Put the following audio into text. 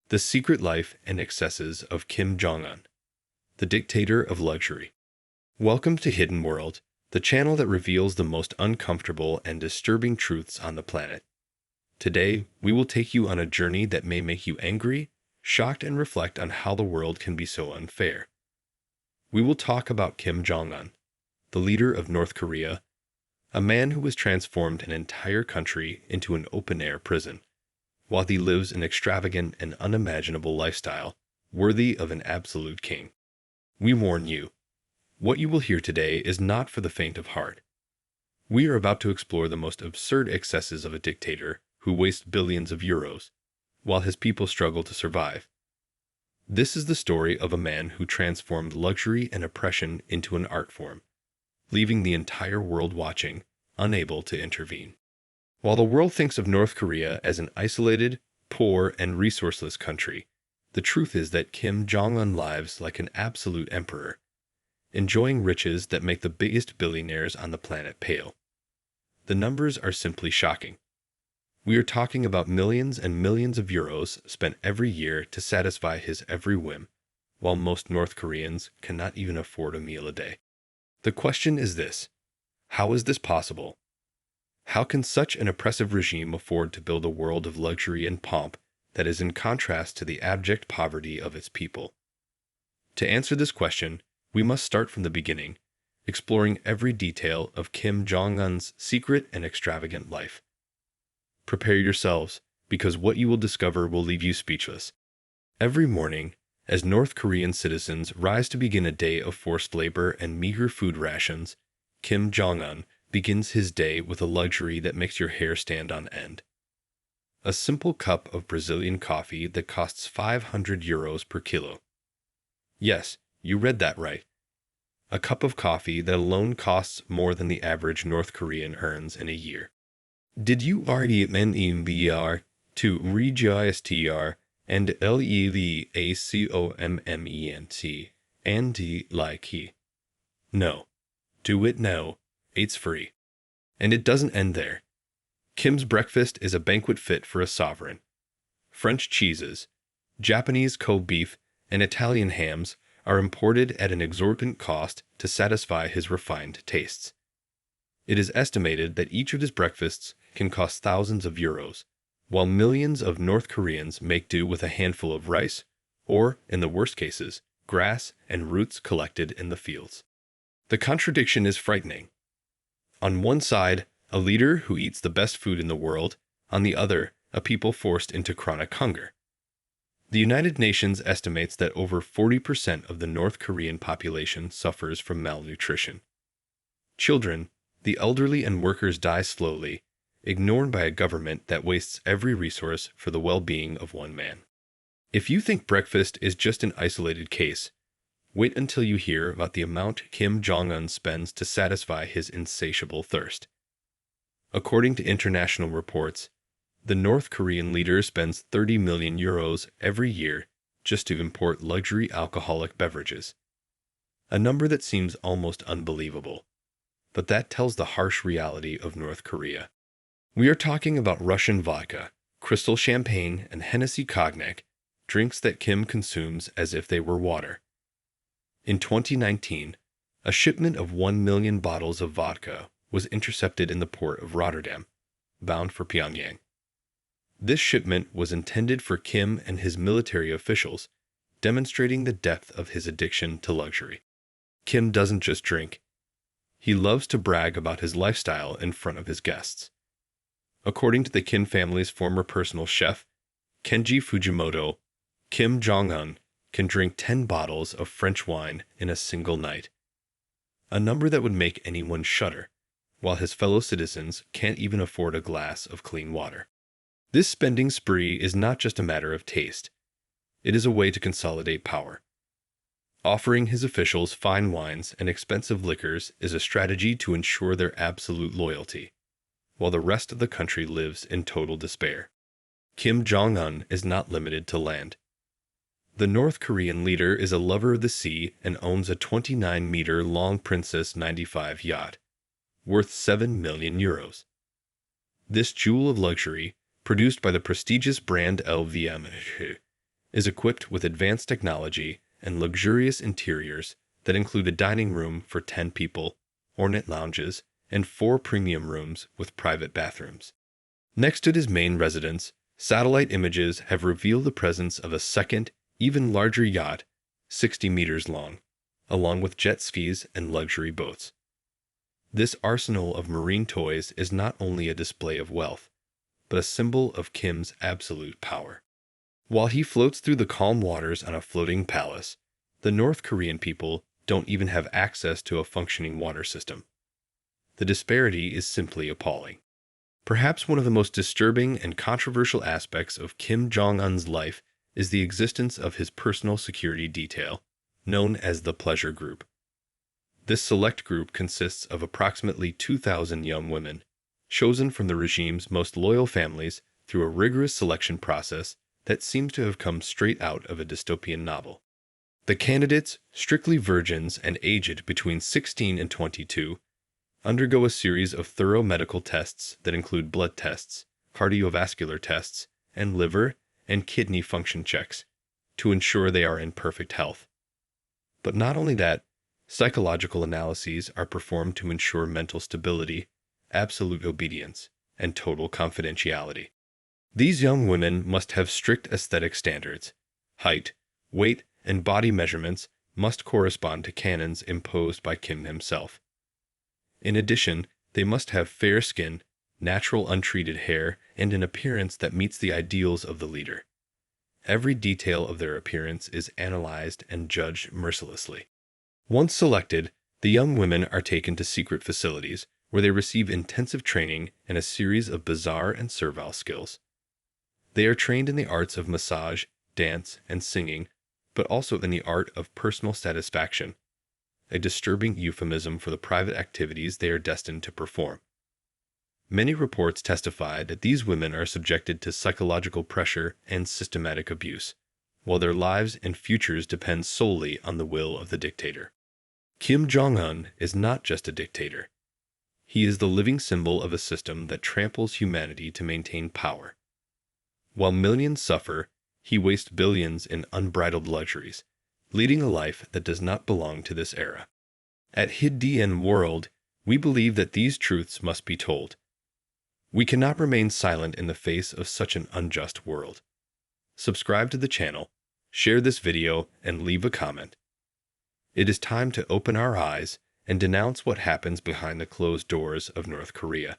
The Secret Life and Excesses of Kim Jongun, the Dictator of Luxury. Welcome to Hidden World, the channel that reveals the most uncomfortable and disturbing truths on the planet. Today, we will take you on a journey that may make you angry, shocked, and reflect on how the world can be so unfair. We will talk about Kim Jong-un, the leader of North Korea, a man who has transformed an entire country into an open-air prison, while he lives an extravagant and unimaginable lifestyle worthy of an absolute king. We warn you, what you will hear today is not for the faint of heart. We are about to explore the most absurd excesses of a dictator who wastes billions of euros, while his people struggle to survive. This is the story of a man who transformed luxury and oppression into an art form, leaving the entire world watching, unable to intervene. While the world thinks of North Korea as an isolated, poor, and resourceless country, the truth is that Kim Jong-un lives like an absolute emperor, enjoying riches that make the biggest billionaires on the planet pale. The numbers are simply shocking. We are talking about millions and millions of euros spent every year to satisfy his every whim, while most North Koreans cannot even afford a meal a day. The question is this: how is this possible? How can such an oppressive regime afford to build a world of luxury and pomp that is in contrast to the abject poverty of its people? To answer this question, we must start from the beginning, exploring every detail of Kim Jong-un's secret and extravagant life. Prepare yourselves, because what you will discover will leave you speechless. Every morning, as North Korean citizens rise to begin a day of forced labor and meager food rations, Kim Jong-un begins his day with a luxury that makes your hair stand on end. A simple cup of Brazilian coffee that costs 500 euros per kilo. Yes, you read that right. A cup of coffee that alone costs more than the average North Korean earns in a year. Did you REMENBR to REGISTR and LEVACOMMENT and like he? No. Do it now. It's free. And it doesn't end there. Kim's breakfast is a banquet fit for a sovereign. French cheeses, Japanese Kobe beef, and Italian hams are imported at an exorbitant cost to satisfy his refined tastes. It is estimated that each of his breakfasts can cost thousands of euros, while millions of North Koreans make do with a handful of rice, or, in the worst cases, grass and roots collected in the fields. The contradiction is frightening. On one side, a leader who eats the best food in the world, on the other, a people forced into chronic hunger. The United Nations estimates that over 40% of the North Korean population suffers from malnutrition. Children, the elderly, and workers die slowly, ignored by a government that wastes every resource for the well-being of one man. If you think breakfast is just an isolated case, wait until you hear about the amount Kim Jong-un spends to satisfy his insatiable thirst. According to international reports, the North Korean leader spends 30 million euros every year just to import luxury alcoholic beverages. A number that seems almost unbelievable, but that tells the harsh reality of North Korea. We are talking about Russian vodka, crystal champagne, and Hennessy cognac, drinks that Kim consumes as if they were water. In 2019, a shipment of 1 million bottles of vodka was intercepted in the port of Rotterdam, bound for Pyongyang. This shipment was intended for Kim and his military officials, demonstrating the depth of his addiction to luxury. Kim doesn't just drink. He loves to brag about his lifestyle in front of his guests. According to the Kim family's former personal chef, Kenji Fujimoto, Kim Jong-un can drink 10 bottles of French wine in a single night, a number that would make anyone shudder, while his fellow citizens can't even afford a glass of clean water. This spending spree is not just a matter of taste. It is a way to consolidate power. Offering his officials fine wines and expensive liquors is a strategy to ensure their absolute loyalty, while the rest of the country lives in total despair. Kim Jong-un is not limited to land. The North Korean leader is a lover of the sea and owns a 29-meter-long Princess 95 yacht, worth 7 million euros. This jewel of luxury, produced by the prestigious brand LVMH, is equipped with advanced technology and luxurious interiors that include a dining room for 10 people, ornate lounges, and 4 premium rooms with private bathrooms. Next to his main residence, satellite images have revealed the presence of a second, even larger yacht, 60 meters long, along with jet skis and luxury boats. This arsenal of marine toys is not only a display of wealth, but a symbol of Kim's absolute power. While he floats through the calm waters on a floating palace, the North Korean people don't even have access to a functioning water system. The disparity is simply appalling. Perhaps one of the most disturbing and controversial aspects of Kim Jong-un's life is the existence of his personal security detail, known as the Pleasure Group. This select group consists of approximately 2,000 young women, chosen from the regime's most loyal families through a rigorous selection process that seems to have come straight out of a dystopian novel. The candidates, strictly virgins and aged between 16 and 22, undergo a series of thorough medical tests that include blood tests, cardiovascular tests, and liver and kidney function checks to ensure they are in perfect health. But not only that, psychological analyses are performed to ensure mental stability, absolute obedience, and total confidentiality. These young women must have strict aesthetic standards. Height, weight, and body measurements must correspond to canons imposed by Kim himself. In addition, they must have fair skin, natural untreated hair, and an appearance that meets the ideals of the leader. Every detail of their appearance is analyzed and judged mercilessly. Once selected, the young women are taken to secret facilities where they receive intensive training and a series of bizarre and servile skills. They are trained in the arts of massage, dance, and singing, but also in the art of personal satisfaction, a disturbing euphemism for the private activities they are destined to perform. Many reports testify that these women are subjected to psychological pressure and systematic abuse, while their lives and futures depend solely on the will of the dictator. Kim Jong-un is not just a dictator. He is the living symbol of a system that tramples humanity to maintain power. While millions suffer, he wastes billions in unbridled luxuries, leading a life that does not belong to this era. At Hidden World, we believe that these truths must be told. We cannot remain silent in the face of such an unjust world. Subscribe to the channel, share this video, and leave a comment. It is time to open our eyes and denounce what happens behind the closed doors of North Korea.